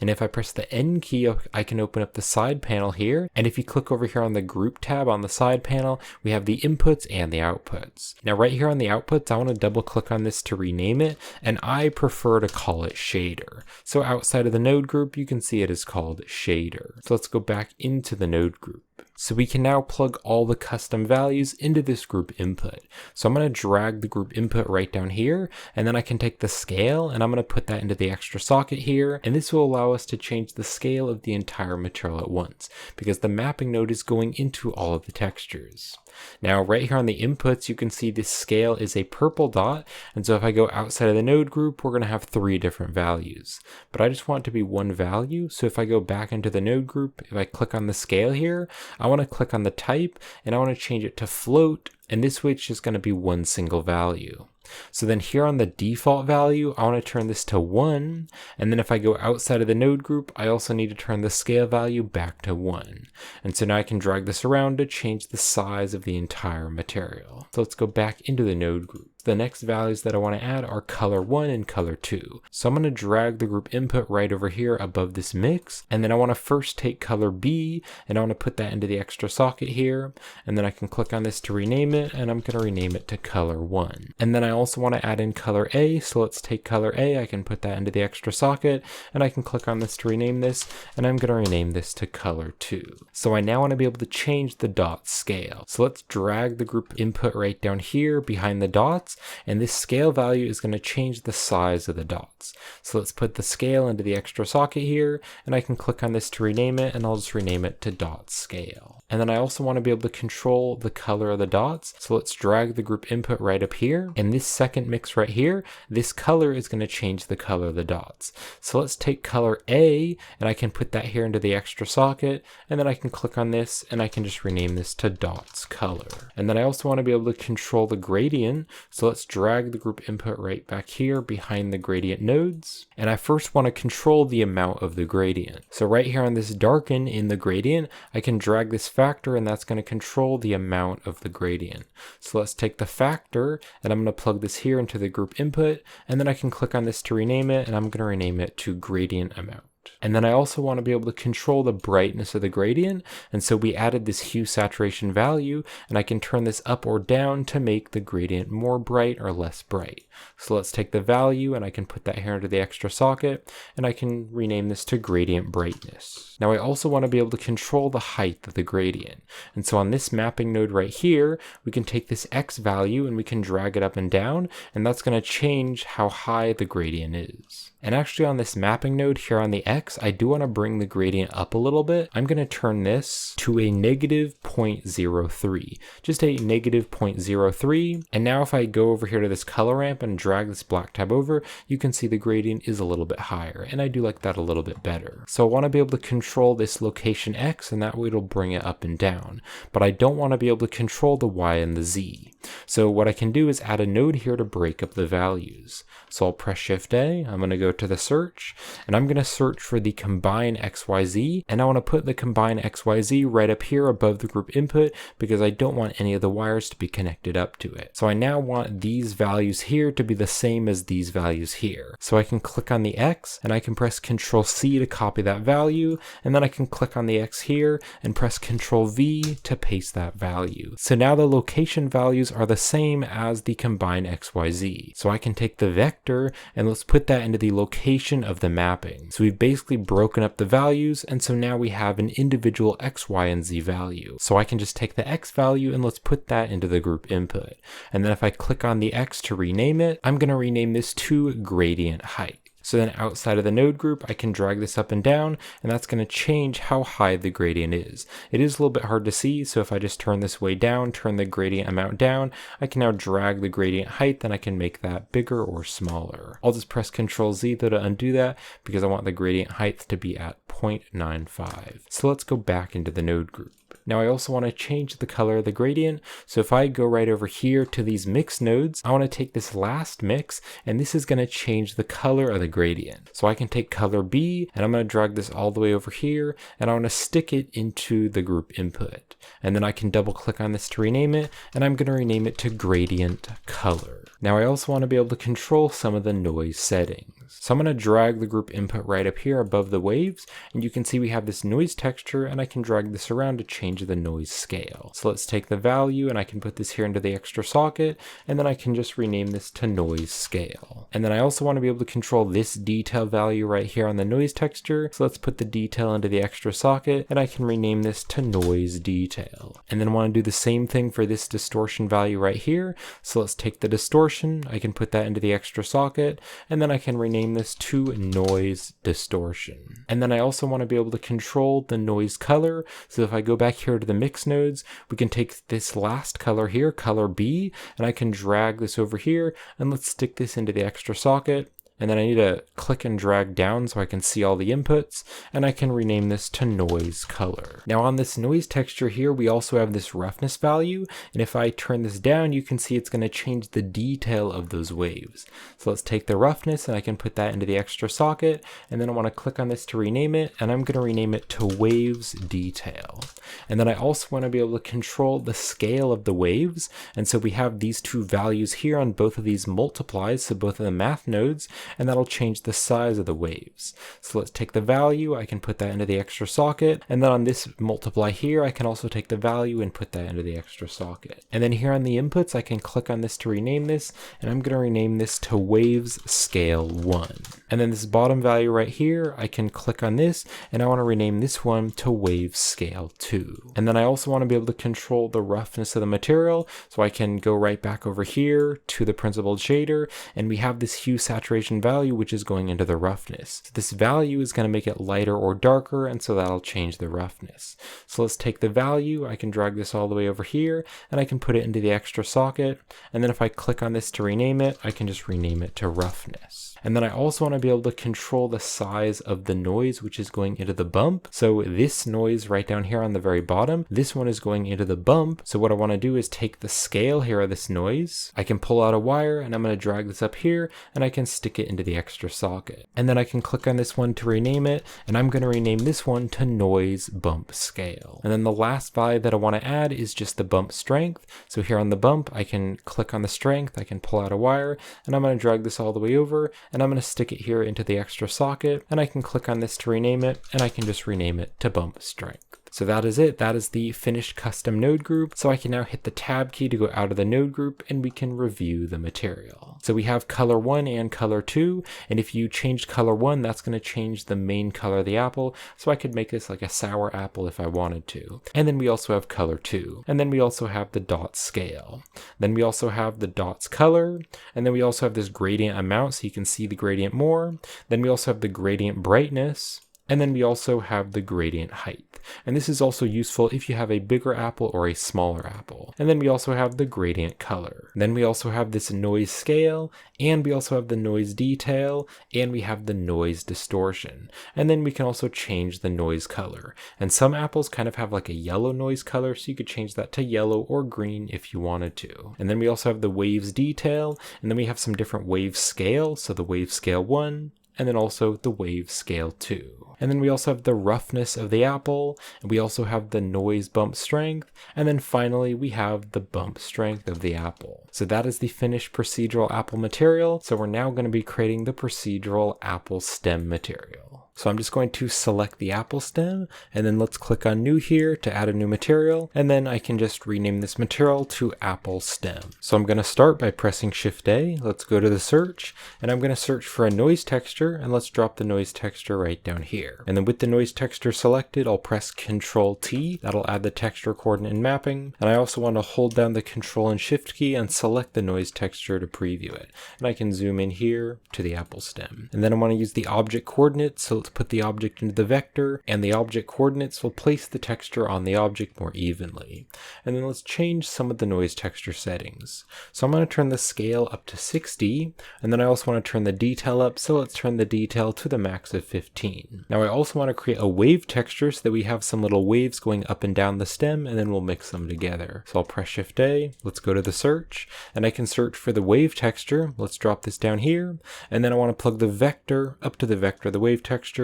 And if I press the N key, I can open up the side panel here. And if you click over here on the group tab on the side panel, we have the inputs and the outputs. Now right here on the outputs, I want to double click on this to rename it. And I prefer to call it shader. So outside of the node group, you can see it is called shader. So let's go back into the node group. So we can now plug all the custom values into this group input. So I'm going to drag the group input right down here, and then I can take the scale and I'm going to put that into the extra socket here. And this will allow us to change the scale of the entire material at once because the mapping node is going into all of the textures. Now right here on the inputs, you can see this scale is a purple dot. And so if I go outside of the node group, we're going to have 3 different values. But I just want it to be one value. So if I go back into the node group, if I click on the scale here, I want to click on the type and I want to change it to float. And this way it's just going to be one single value. So then here on the default value, I want to turn this to 1. And then if I go outside of the node group, I also need to turn the scale value back to 1. And so now I can drag this around to change the size of the entire material. So let's go back into the node group. The next values that I want to add are color 1 and color 2. So I'm going to drag the group input right over here above this mix. And then I want to first take color B and I want to put that into the extra socket here. And then I can click on this to rename it. it, and I'm going to rename it to color 1. And then I also want to add in color A, so let's take color A, I can put that into the extra socket, and I can click on this to rename this, and I'm going to rename this to color 2. So I now want to be able to change the dot scale. So let's drag the group input right down here behind the dots, and this scale value is going to change the size of the dots. So let's put the scale into the extra socket here, and I can click on this to rename it, and I'll just rename it to dot scale. And then I also want to be able to control the color of the dots. So let's drag the group input right up here, and this second mix right here, this color is going to change the color of the dots. So let's take color A, and I can put that here into the extra socket, and then I can click on this, and I can just rename this to dots color. And then I also want to be able to control the gradient. So let's drag the group input right back here behind the gradient nodes. And I first want to control the amount of the gradient. So right here on this darken in the gradient, I can drag this factor, and that's going to control the amount of the gradient. So let's take the factor, and I'm going to plug this here into the group input, and then I can click on this to rename it, and I'm going to rename it to gradient amount. And then I also want to be able to control the brightness of the gradient, and so we added this hue saturation value, and I can turn this up or down to make the gradient more bright or less bright. So let's take the value, and I can put that here into the extra socket, and I can rename this to gradient brightness. Now I also want to be able to control the height of the gradient, and so on this mapping node right here, we can take this X value and we can drag it up and down, and that's going to change how high the gradient is. And actually on this mapping node here on the X, I do want to bring the gradient up a little bit. I'm going to turn this to a negative 0.03, just a negative 0.03. And now if I go over here to this color ramp and drag this black tab over, you can see the gradient is a little bit higher, and I do like that a little bit better. So I want to be able to control this location X, and that way it'll bring it up and down. But I don't want to be able to control the Y and the Z. So what I can do is add a node here to break up the values. So I'll press Shift A, I'm going to go to the search, and I'm going to search for the combine XYZ, and I want to put the combine XYZ right up here above the group input because I don't want any of the wires to be connected up to it. So I now want these values here to be the same as these values here. So I can click on the X, and I can press Ctrl C to copy that value, and then I can click on the X here and press Ctrl V to paste that value. So now the location values are the same as the combine XYZ. So I can take the vector and let's put that into the location of the mapping. So we've basically broken up the values, and so now we have an individual X, Y, and Z value. So I can just take the X value and let's put that into the group input. And then if I click on the X to rename it, I'm going to rename this to gradient height. So then outside of the node group, I can drag this up and down, and that's going to change how high the gradient is. It is a little bit hard to see, so if I just turn this way down, turn the gradient amount down, I can now drag the gradient height, then I can make that bigger or smaller. I'll just press Ctrl Z though to undo that because I want the gradient height to be at 0.95. So let's go back into the node group. Now I also want to change the color of the gradient. So if I go right over here to these mix nodes, I want to take this last mix, and this is going to change the color of the gradient. So I can take color B, and I'm going to drag this all the way over here, and I want to stick it into the group input. And then I can double click on this to rename it, and I'm going to rename it to gradient color. Now I also want to be able to control some of the noise settings. So I'm going to drag the group input right up here above the waves, and you can see we have this noise texture, and I can drag this around to change the noise scale. So let's take the value, and I can put this here into the extra socket, and then I can just rename this to noise scale. And then I also want to be able to control this detail value right here on the noise texture. So let's put the detail into the extra socket, and I can rename this to noise detail. And then I want to do the same thing for this distortion value right here. So let's take the distortion, I can put that into the extra socket, and then I can rename this to noise distortion. And then I also want to be able to control the noise color. So if I go back here to the mix nodes, we can take this last color here, color B, and I can drag this over here, and let's stick this into the extra socket. And then I need to click and drag down so I can see all the inputs, and I can rename this to noise color. Now on this noise texture here, we also have this roughness value, and if I turn this down, you can see it's going to change the detail of those waves. So let's take the roughness, and I can put that into the extra socket, and then I want to click on this to rename it, and I'm going to rename it to waves detail. And then I also want to be able to control the scale of the waves, and so we have these two values here on both of these multiplies, so both of the math nodes, and that'll change the size of the waves. So let's take the value, I can put that into the extra socket, and then on this multiply here, I can also take the value and put that into the extra socket. And then here on the inputs, I can click on this to rename this, and I'm going to rename this to waves scale 1. And then this bottom value right here, I can click on this, and I want to rename this one to waves scale 2. And then I also want to be able to control the roughness of the material, so I can go right back over here to the principled shader, and we have this hue saturation value which is going into the roughness. So this value is going to make it lighter or darker, and so that'll change the roughness. So let's take the value, I can drag this all the way over here, and I can put it into the extra socket, and then if I click on this to rename it, I can just rename it to roughness. And then I also want to be able to control the size of the noise which is going into the bump. So this noise right down here on the very bottom, this one is going into the bump. So what I want to do is take the scale here of this noise, I can pull out a wire, and I'm going to drag this up here, and I can stick it into the extra socket. And then I can click on this one to rename it, and I'm going to rename this one to noise bump scale. And then the last value that I want to add is just the bump strength. So here on the bump, I can click on the strength, I can pull out a wire, and I'm going to drag this all the way over, and I'm going to stick it here into the extra socket, and I can click on this to rename it, and I can just rename it to bump strength. So that is it. That is the finished custom node group. So I can now hit the tab key to go out of the node group, and we can review the material. So we have color 1 and color 2, and if you changed color 1, that's going to change the main color of the apple. So I could make this like a sour apple if I wanted to. And then we also have color 2, and then we also have the dot scale. Then we also have the dots color, and then we also have this gradient amount, so you can see the gradient more. Then we also have the gradient brightness, and then we also have the gradient height. And this is also useful if you have a bigger apple or a smaller apple. And then we also have the gradient color. Then we also have this noise scale, and we also have the noise detail, and we have the noise distortion. And then we can also change the noise color. And some apples kind of have like a yellow noise color, so you could change that to yellow or green if you wanted to. And then we also have the waves detail, and then we have some different wave scale, so the wave scale 1, and then also the wave scale 2. And then we also have the roughness of the apple, and we also have the noise bump strength, and then finally we have the bump strength of the apple. So that is the finished procedural apple material. So we're now going to be creating the procedural apple stem material. So I'm just going to select the apple stem, and then let's click on new here to add a new material, and then I can just rename this material to apple stem. So I'm going to start by pressing Shift A. Let's go to the search, and I'm going to search for a noise texture, and let's drop the noise texture right down here. And then with the noise texture selected, I'll press Control T. That'll add the texture coordinate and mapping. And I also want to hold down the Control and Shift key and select the noise texture to preview it. And I can zoom in here to the apple stem. And then I want to use the object coordinates, so let's put the object into the vector, and the object coordinates will place the texture on the object more evenly. And then let's change some of the noise texture settings. So I'm going to turn the scale up to 60, and then I also want to turn the detail up, so let's turn the detail to the max of 15. Now I also want to create a wave texture so that we have some little waves going up and down the stem, and then we'll mix them together. So I'll press Shift A, let's go to the search, and I can search for the wave texture. Let's drop this down here, and then I want to plug the vector up to the vector of the wave texture,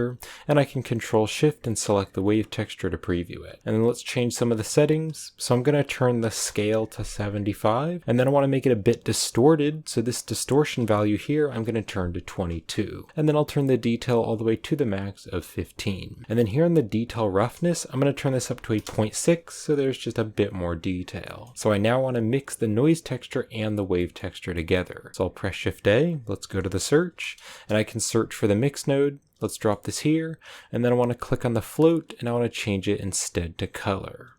and I can Control Shift and select the wave texture to preview it. And then let's change some of the settings. So I'm going to turn the scale to 75, and then I want to make it a bit distorted. So this distortion value here, I'm going to turn to 22. And then I'll turn the detail all the way to the max of 15. And then here in the detail roughness, I'm going to turn this up to a 0.6, so there's just a bit more detail. So I now want to mix the noise texture and the wave texture together. So I'll press Shift A, let's go to the search, and I can search for the mix node. Let's drop this here, and then I want to click on the float, and I want to change it instead to color.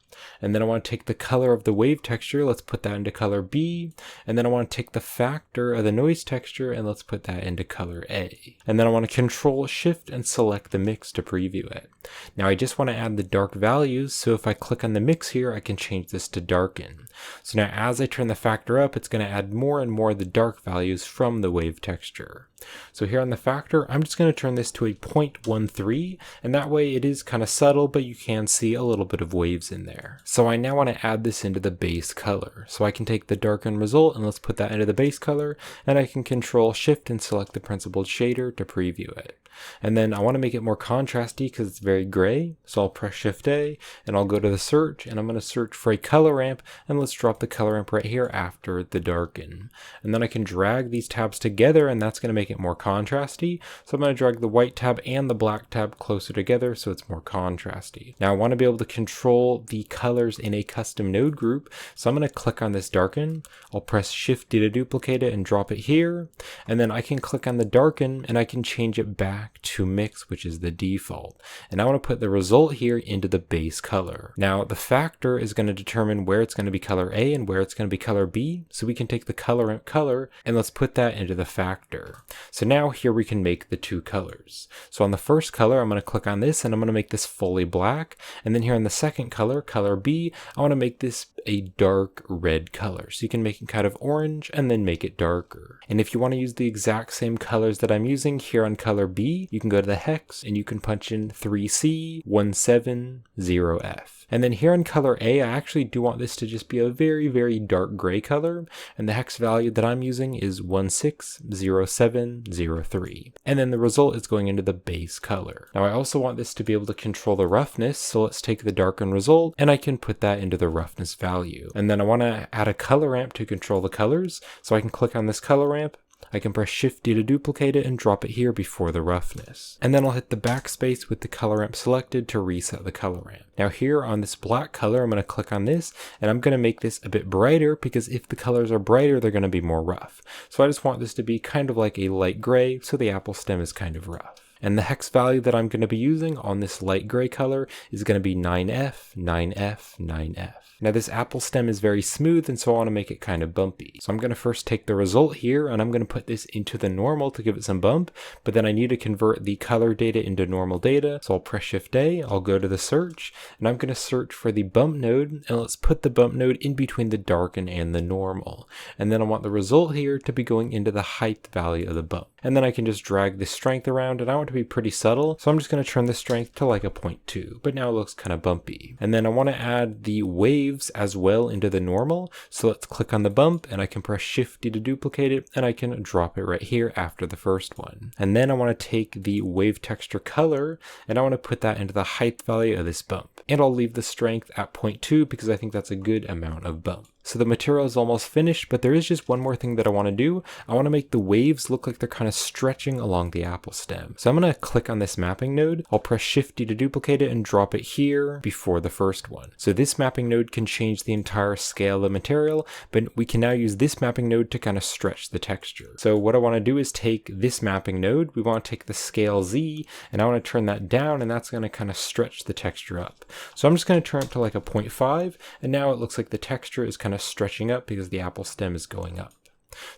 And then I want to take the color of the wave texture, let's put that into color B, and then I want to take the factor of the noise texture, and let's put that into color A. And then I want to Control Shift and select the mix to preview it. Now I just want to add the dark values, so if I click on the mix here, I can change this to darken. So now as I turn the factor up, it's going to add more and more of the dark values from the wave texture. So here on the factor, I'm just going to turn this to a 0.13, and that way it is kind of subtle, but you can see a little bit of waves in there. So I now want to add this into the base color. So I can take the darken result, and let's put that into the base color, and I can Control Shift and select the principled shader to preview it. And then I want to make it more contrasty because it's very gray. So I'll press Shift A, and I'll go to the search, and I'm going to search for a color ramp, and let's let's drop the color ramp right here after the darken. And then I can drag these tabs together, and that's going to make it more contrasty. So I'm going to drag the white tab and the black tab closer together so it's more contrasty. Now I want to be able to control the colors in a custom node group. So I'm going to click on this darken. I'll press Shift D to duplicate it and drop it here. And then I can click on the darken and I can change it back to mix, which is the default. And I want to put the result here into the base color. Now the factor is going to determine where it's going to be color A and where it's going to be color B. So we can take the color ramp color and let's put that into the factor. So now here we can make the two colors. So on the first color, I'm going to click on this and I'm going to make this fully black. And then here on the second color, color B, I want to make this a dark red color. So you can make it kind of orange and then make it darker. And if you want to use the exact same colors that I'm using here on color B, you can go to the hex and you can punch in 3C170F. And then here on color A, I actually do want this to just be a very, very dark gray color. And the hex value that I'm using is 160703. And then the result is going into the base color. Now I also want this to be able to control the roughness. So let's take the darken result and I can put that into the roughness value. And then I want to add a color ramp to control the colors. So I can click on this color ramp. I can press Shift D to duplicate it and drop it here before the roughness. And then I'll hit the backspace with the color ramp selected to reset the color ramp. Now here on this black color, I'm going to click on this and I'm going to make this a bit brighter because if the colors are brighter, they're going to be more rough. So I just want this to be kind of like a light gray, so the apple stem is kind of rough. And the hex value that I'm going to be using on this light gray color is going to be 9F, 9F, 9F. Now this apple stem is very smooth and so I want to make it kind of bumpy. So I'm going to first take the result here and I'm going to put this into the normal to give it some bump, but then I need to convert the color data into normal data. So I'll press Shift A, I'll go to the search and I'm going to search for the bump node and let's put the bump node in between the darken and the normal. And then I want the result here to be going into the height value of the bump. And then I can just drag the strength around and I want it to be pretty subtle. So I'm just going to turn the strength to like a 0.2, but now it looks kind of bumpy. And then I want to add the waves as well into the normal. So let's click on the bump and I can press Shift D to duplicate it and I can drop it right here after the first one. And then I want to take the wave texture color and I want to put that into the height value of this bump. And I'll leave the strength at 0.2 because I think that's a good amount of bump. So the material is almost finished, but there is just one more thing that I want to do. I want to make the waves look like they're kind of stretching along the apple stem. So I'm going to click on this mapping node. I'll press Shift D to duplicate it and drop it here before the first one. So this mapping node can change the entire scale of the material, but we can now use this mapping node to kind of stretch the texture. So what I want to do is take this mapping node. We want to take the scale Z and I want to turn that down and that's going to kind of stretch the texture up. So I'm just going to turn it to like a 0.5 and now it looks like the texture is kind of stretching up because the apple stem is going up.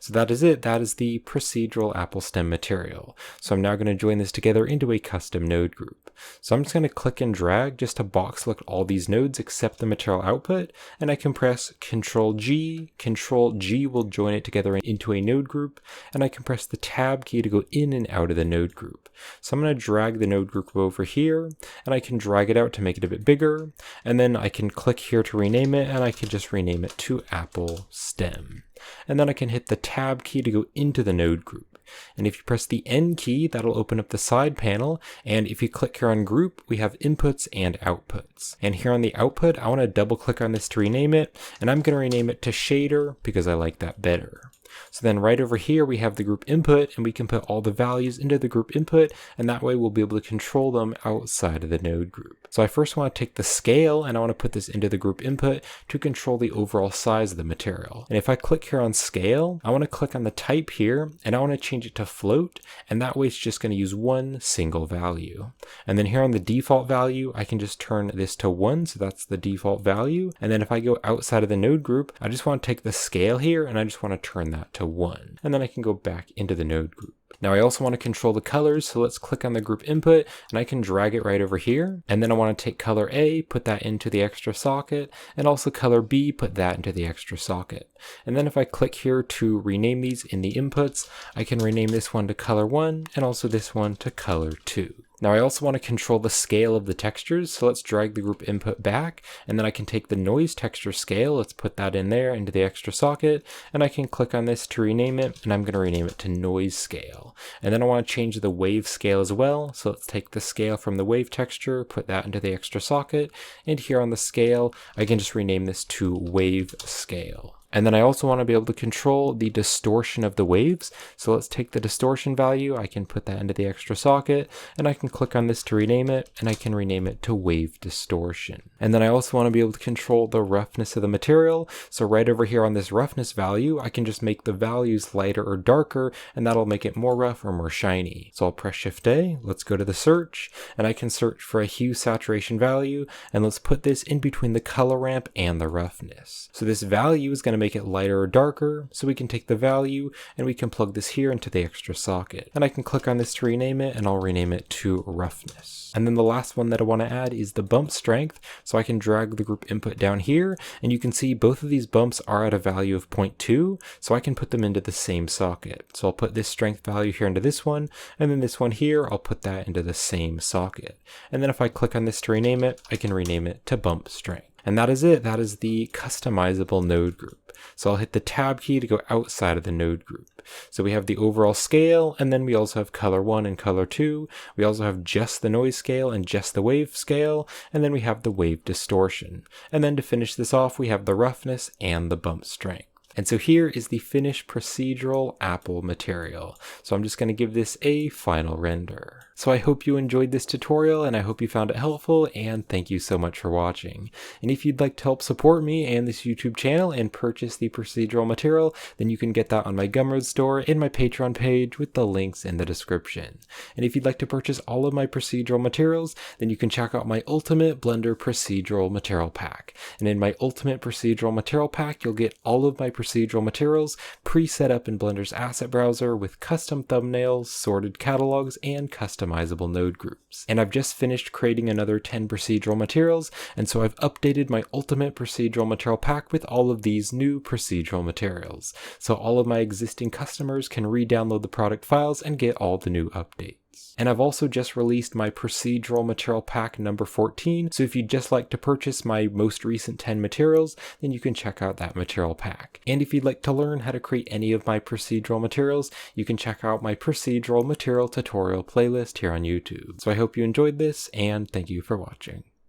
So that is it. That is the procedural apple stem material. So I'm now going to join this together into a custom node group. So I'm just going to click and drag just to box select all these nodes except the material output, and I can press Control G. Control G will join it together into a node group, and I can press the Tab key to go in and out of the node group. So I'm going to drag the node group over here, and I can drag it out to make it a bit bigger, and then I can click here to rename it, and I can just rename it to Apple Stem. And then I can hit the Tab key to go into the node group. And if you press the N key, that'll open up the side panel. And if you click here on group, we have inputs and outputs. And here on the output, I want to double click on this to rename it. And I'm going to rename it to shader because I like that better. So then right over here, we have the group input and we can put all the values into the group input. And that way we'll be able to control them outside of the node group. So I first want to take the scale and I want to put this into the group input to control the overall size of the material. And if I click here on scale, I want to click on the type here and I want to change it to float. And that way it's just going to use one single value. And then here on the default value, I can just turn this to 1. So that's the default value. And then if I go outside of the node group, I just want to take the scale here and I just want to turn that to 1. And then I can go back into the node group. Now I also want to control the colors, so let's click on the group input and I can drag it right over here. And then I want to take color A, put that into the extra socket, and also color B, put that into the extra socket. And then if I click here to rename these in the inputs, I can rename this one to color 1 and also this one to color 2. Now I also want to control the scale of the textures, so let's drag the group input back, and then I can take the noise texture scale, let's put that in there into the extra socket, and I can click on this to rename it, and I'm going to rename it to noise scale. And then I want to change the wave scale as well, so let's take the scale from the wave texture, put that into the extra socket, and here on the scale, I can just rename this to wave scale. And then I also want to be able to control the distortion of the waves. So let's take the distortion value, I can put that into the extra socket, and I can click on this to rename it, and I can rename it to wave distortion. And then I also want to be able to control the roughness of the material. So right over here on this roughness value, I can just make the values lighter or darker, and that'll make it more rough or more shiny. So I'll press Shift A, let's go to the search, and I can search for a hue saturation value, and let's put this in between the color ramp and the roughness. So this value is going to make it lighter or darker, so we can take the value and we can plug this here into the extra socket. And I can click on this to rename it, and I'll rename it to roughness. And then the last one that I want to add is the bump strength, so I can drag the group input down here, and you can see both of these bumps are at a value of 0.2, so I can put them into the same socket. So I'll put this strength value here into this one, and then this one here, I'll put that into the same socket. And then if I click on this to rename it, I can rename it to bump strength. And that is it. That is the customizable node group. So I'll hit the tab key to go outside of the node group. So we have the overall scale, and then we also have color 1 and color 2. We also have just the noise scale and just the wave scale, and then we have the wave distortion. And then to finish this off, we have the roughness and the bump strength. And so here is the finished procedural Apple material. So I'm just going to give this a final render. So I hope you enjoyed this tutorial, and I hope you found it helpful, and thank you so much for watching. And if you'd like to help support me and this YouTube channel and purchase the procedural material, then you can get that on my Gumroad store and my Patreon page with the links in the description. And if you'd like to purchase all of my procedural materials, then you can check out my Ultimate Blender Procedural Material Pack. And in my Ultimate Procedural Material Pack, you'll get all of my procedural materials pre-set up in Blender's asset browser with custom thumbnails, sorted catalogs, and customizable node groups. And I've just finished creating another 10 procedural materials, and so I've updated my Ultimate Procedural Material Pack with all of these new procedural materials. So all of my existing customers can re-download the product files and get all the new updates. And I've also just released my Procedural Material Pack number 14, so if you'd just like to purchase my most recent 10 materials, then you can check out that material pack. And if you'd like to learn how to create any of my procedural materials, you can check out my procedural material tutorial playlist here on YouTube. So I hope you enjoyed this, and thank you for watching.